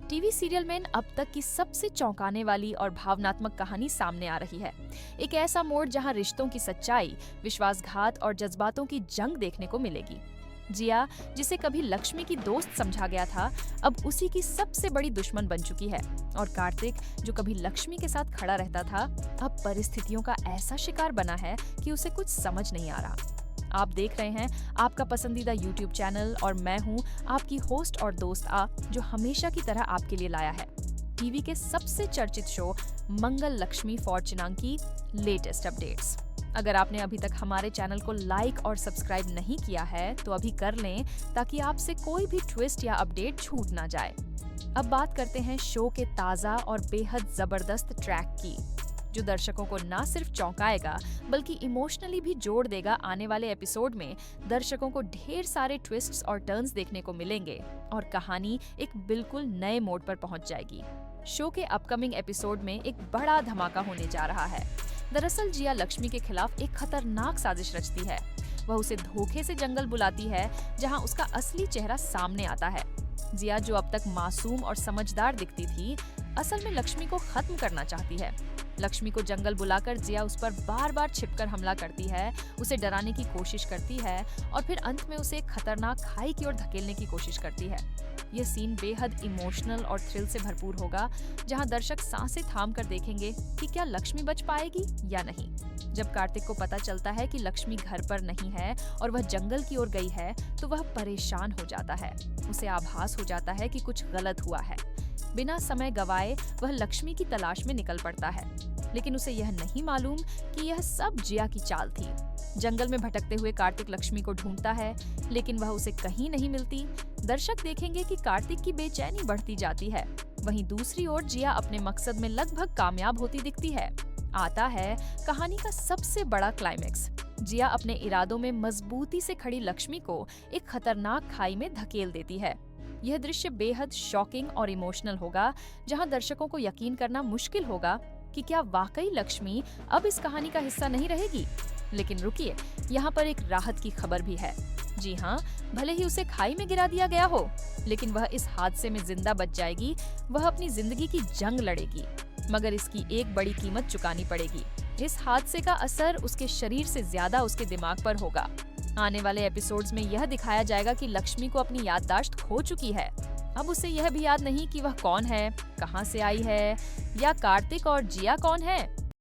TV serial में अब तक की सबसे चौंकाने वाली और भावनात्मक कहानी सामने आ रही है। एक ऐसा मोड़ जहां रिश्तों की सच्चाई, विश्वासघात और जज्बातों की जंग देखने को मिलेगी। जिया, जिसे कभी लक्ष्मी की दोस्त समझा गया था, अब उसी की सबसे बड़ी दुश्मन बन चुकी है। और कार्तिक, जो कभी लक्ष्मी के साथ खड़ा रहता था, अब परिस्थितियों का ऐसा शिकार बना है कि उसे कुछ समझ नहीं आ रहा। आप देख रहे हैं आपका पसंदीदा YouTube चैनल और मैं हूं आपकी होस्ट और दोस्त जो हमेशा की तरह आपके लिए लाया है टीवी के सबसे चर्चित शो मंगल लक्ष्मी फॉर्च्यून की लेटेस्ट अपडेट्स। अगर आपने अभी तक हमारे चैनल को लाइक और सब्सक्राइब नहीं किया है तो अभी कर लें, ताकि आपसे कोई भी ट्विस्ट या अपडेट छूट ना जाए। अब बात करते हैं शो के ताज़ा और बेहद जबरदस्त ट्रैक की, जो दर्शकों को ना सिर्फ चौंकाएगा बल्कि इमोशनली भी जोड़ देगा। आने वाले एपिसोड में दर्शकों को ढेर सारे ट्विस्ट्स और टर्न्स देखने को मिलेंगे और कहानी एक बिल्कुल नए मोड़ पर पहुंच जाएगी। शो के अपकमिंग एपिसोड में एक बड़ा धमाका होने जा रहा है। दरअसल जिया लक्ष्मी के खिलाफ एक खतरनाक साजिश रचती है। वह उसे धोखे से जंगल बुलाती है, जहां उसका असली चेहरा सामने आता है। जिया, जो अब तक मासूम और समझदार दिखती थी, असल में लक्ष्मी को खत्म करना चाहती है। लक्ष्मी को जंगल बुलाकर जिया उस पर बार बार छिपकर हमला करती है, उसे डराने की कोशिश करती है और फिर अंत में उसे एक खतरनाक खाई की ओर धकेलने की कोशिश करती है। ये सीन बेहद इमोशनल और थ्रिल से भरपूर होगा, जहां दर्शक सांसें थाम कर देखेंगे कि क्या लक्ष्मी बच पाएगी या नहीं। जब कार्तिक को पता चलता है कि लक्ष्मी घर पर नहीं है और वह जंगल की ओर गई है, तो वह परेशान हो जाता है। उसे आभास हो जाता है कि कुछ गलत हुआ है। बिना समय गवाए वह लक्ष्मी की तलाश में निकल पड़ता है, लेकिन उसे यह नहीं मालूम कि यह सब जिया की चाल थी। जंगल में भटकते हुए कार्तिक लक्ष्मी को ढूंढता है, लेकिन वह उसे कहीं नहीं मिलती। दर्शक देखेंगे कि कार्तिक की बेचैनी बढ़ती जाती है। वहीं दूसरी ओर जिया अपने मकसद में लगभग कामयाब होती दिखती है। आता है कहानी का सबसे बड़ा क्लाइमेक्स। जिया अपने इरादों में मजबूती से खड़ी लक्ष्मी को एक खतरनाक खाई में धकेल देती है। यह दृश्य बेहद शॉकिंग और इमोशनल होगा, जहां दर्शकों को यकीन करना मुश्किल होगा कि क्या वाकई लक्ष्मी अब इस कहानी का हिस्सा नहीं रहेगी। लेकिन रुकिए, यहाँ पर एक राहत की खबर भी है। जी हाँ, भले ही उसे खाई में गिरा दिया गया हो, लेकिन वह इस हादसे में जिंदा बच जाएगी। वह अपनी जिंदगी की जंग लड़ेगी, मगर इसकी एक बड़ी कीमत चुकानी पड़ेगी। इस हादसे का असर उसके शरीर से ज्यादा उसके दिमाग पर होगा। आने वाले एपिसोड्स में यह दिखाया जाएगा कि लक्ष्मी को अपनी याददाश्त खो चुकी है। अब उसे यह भी याद नहीं कि वह कौन है, कहां से आई है या कार्तिक और जिया कौन है।